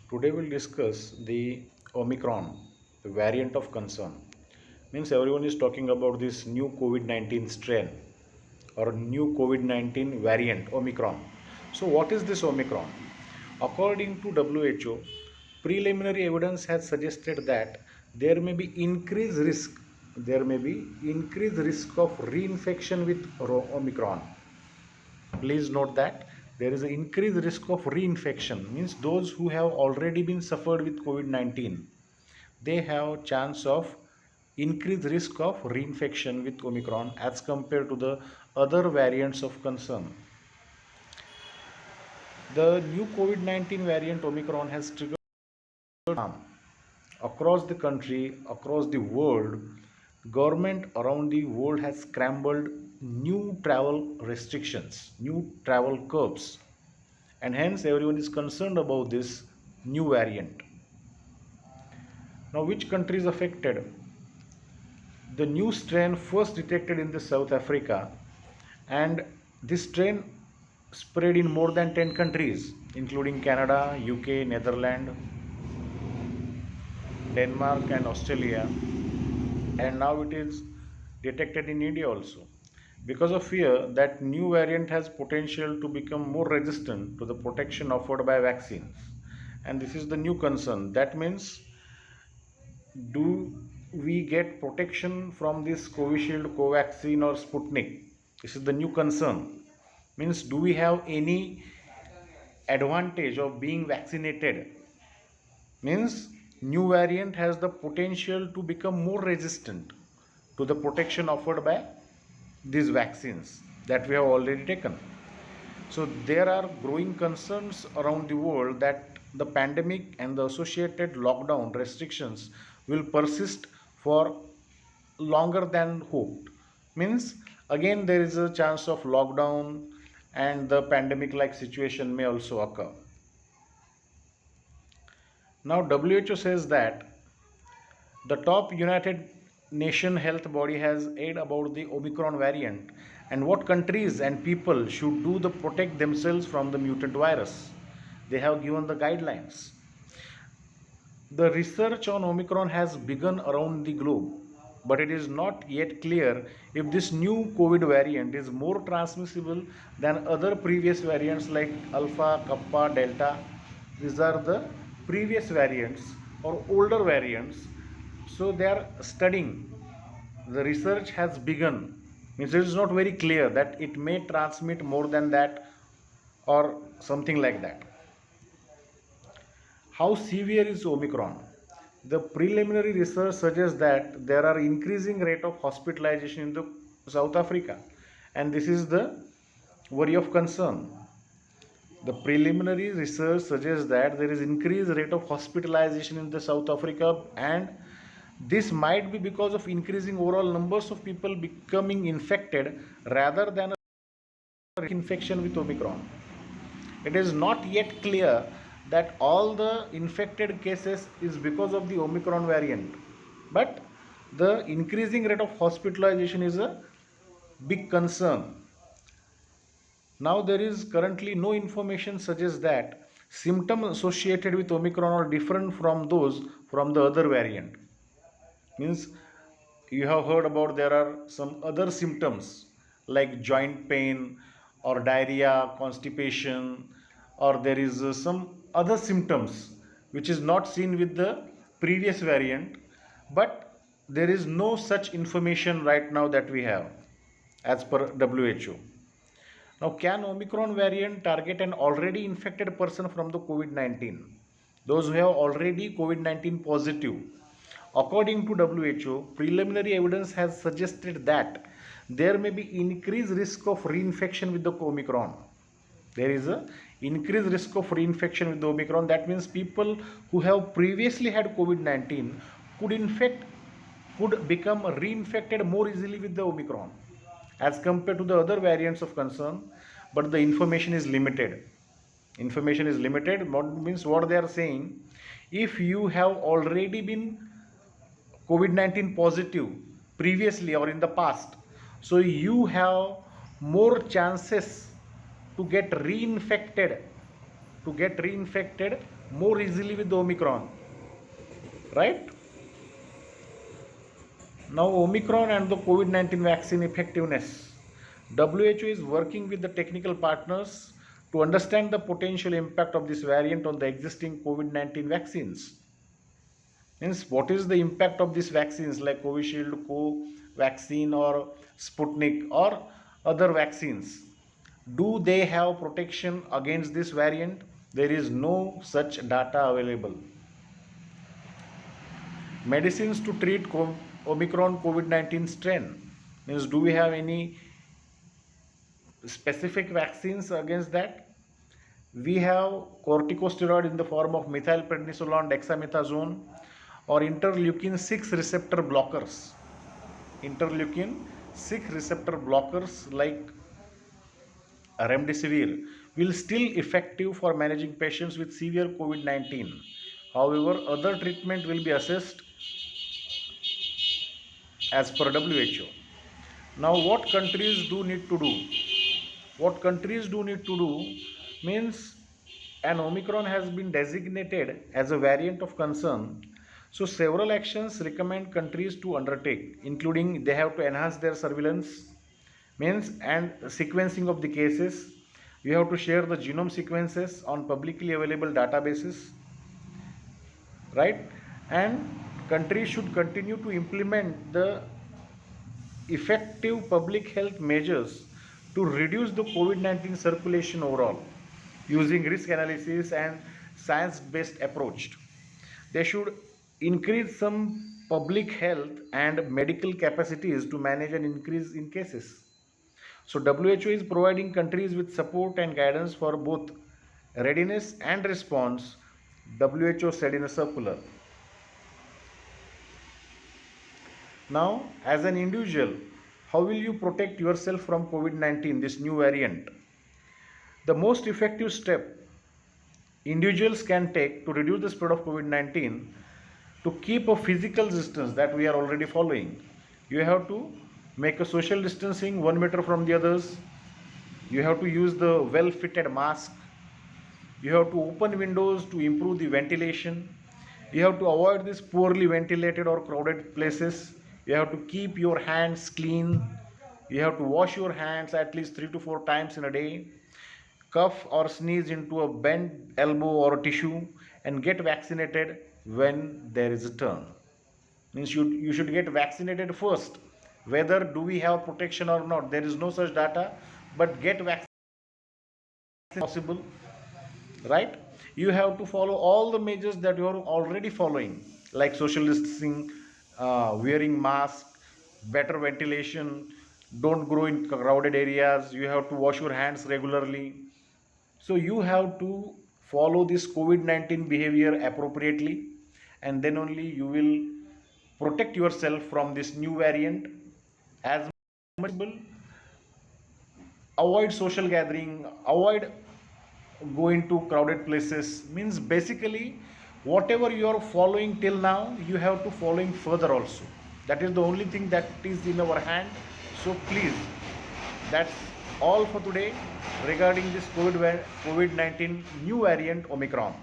Today we'll discuss the Omicron, the variant of concern. Means everyone is talking about this new COVID-19 strain or new COVID-19 variant, Omicron. So what is this Omicron? According to WHO, preliminary evidence has suggested that there may be increased risk of reinfection with Omicron. Please note that there is an increased risk of reinfection, means those who have already been suffered with COVID-19, they have chance of increased risk of reinfection with Omicron as compared to the other variants of concern. The new COVID-19 variant Omicron has triggered harm across the country, across the world. Government around the world has scrambled new travel restrictions, new travel curbs, and hence everyone is concerned about this new variant. Now, which country is affected? The new strain first detected in the South Africa, and this strain spread in more than 10 countries including Canada, UK, Netherlands, Denmark and Australia, and now it is detected in India also. Because of fear that new variant has potential to become more resistant to the protection offered by vaccines. And this is the new concern. That means, do we get protection from this Covishield, Covaxin or Sputnik? This is the new concern. Means, do we have any advantage of being vaccinated? Means, new variant has the potential to become more resistant to the protection offered by these vaccines that we have already taken. So there are growing concerns around the world that the pandemic and the associated lockdown restrictions will persist for longer than hoped. Means, again there is a chance of lockdown and the pandemic like situation may also occur. Now WHO says that the top United Nation health body has aired about the Omicron variant and what countries and people should do to protect themselves from the mutant virus. They have given the guidelines. The research on Omicron has begun around the globe, but it is not yet clear if this new COVID variant is more transmissible than other previous variants like Alpha, Kappa, Delta. These are the previous variants or older variants. So they are studying. The research has begun. Means it is not very clear that it may transmit more than that or something like that. How severe is Omicron? The preliminary research suggests that there are increasing rate of hospitalization in the South Africa, and this is the worry of concern. The preliminary research suggests that there is increased rate of hospitalization in the South Africa, and this might be because of increasing overall numbers of people becoming infected rather than a infection with Omicron. It is not yet clear that all the infected cases is because of the Omicron variant, but the increasing rate of hospitalization is a big concern. Now there is currently no information suggests that symptoms associated with Omicron are different from those from the other variant. Means, you have heard about there are some other symptoms like joint pain or diarrhea, constipation, or there is some other symptoms which is not seen with the previous variant, but there is no such information right now that we have as per WHO. Now, can Omicron variant target an already infected person from the COVID-19? Those who have already COVID-19 positive. According to WHO, preliminary evidence has suggested that there may be increased risk of reinfection with the Omicron. There is a increased risk of reinfection with the Omicron. That means people who have previously had COVID-19 could become reinfected more easily with the Omicron as compared to the other variants of concern, but the information is limited. Information is limited. What means, what they are saying, if you have already been COVID-19 positive previously or in the past, so you have more chances to get reinfected to get reinfected more easily with the Omicron, right? Now, Omicron and the COVID-19 vaccine effectiveness. WHO is working with the technical partners to understand the potential impact of this variant on the existing COVID-19 vaccines. Means, what is the impact of these vaccines like Covishield, vaccine, or Sputnik, or other vaccines? Do they have protection against this variant? There is no such data available. Medicines to treat Omicron COVID-19 strain. Means, do we have any specific vaccines against that? We have corticosteroid in the form of methylprednisolone, dexamethasone, or interleukin 6 receptor blockers. Interleukin 6 receptor blockers like remdesivir will still effective for managing patients with severe COVID-19. However, other treatment will be assessed as per WHO. Now, what countries do need to do? What countries do need to do means an Omicron has been designated as a variant of concern. So several actions recommend countries to undertake, including they have to enhance their surveillance means and sequencing of the cases. You have to share the genome sequences on publicly available databases, right? And countries should continue to implement the effective public health measures to reduce the COVID-19 circulation overall using risk analysis and science-based approach. They should increase some public health and medical capacities to manage an increase in cases. So WHO is providing countries with support and guidance for both readiness and response, WHO said in a circular. Now, as an individual, how will you protect yourself from COVID-19, this new variant? The most effective step individuals can take to reduce the spread of COVID-19 to keep a physical distance that we are already following. You have to make a social distancing 1 meter from the others. You have to use the well-fitted mask. You have to open windows to improve the ventilation. You have to avoid these poorly ventilated or crowded places. You have to keep your hands clean. You have to wash your hands at least 3 to 4 times in a day. Cough or sneeze into a bent elbow or a tissue and get vaccinated when there is a turn. Means you should get vaccinated first. Whether do we have protection or not, there is no such data, but get vaccinated possible, right? You have to follow all the measures that you are already following, like social distancing, wearing mask, better ventilation, don't grow in crowded areas, you have to wash your hands regularly. So you have to follow this COVID-19 behavior appropriately, and then only you will protect yourself from this new variant as much as possible. Avoid social gathering, avoid going to crowded places. Means basically whatever you are following till now, you have to following further also. That is the only thing that is in our hand. So please, that's all for today regarding this COVID-19 new variant Omicron.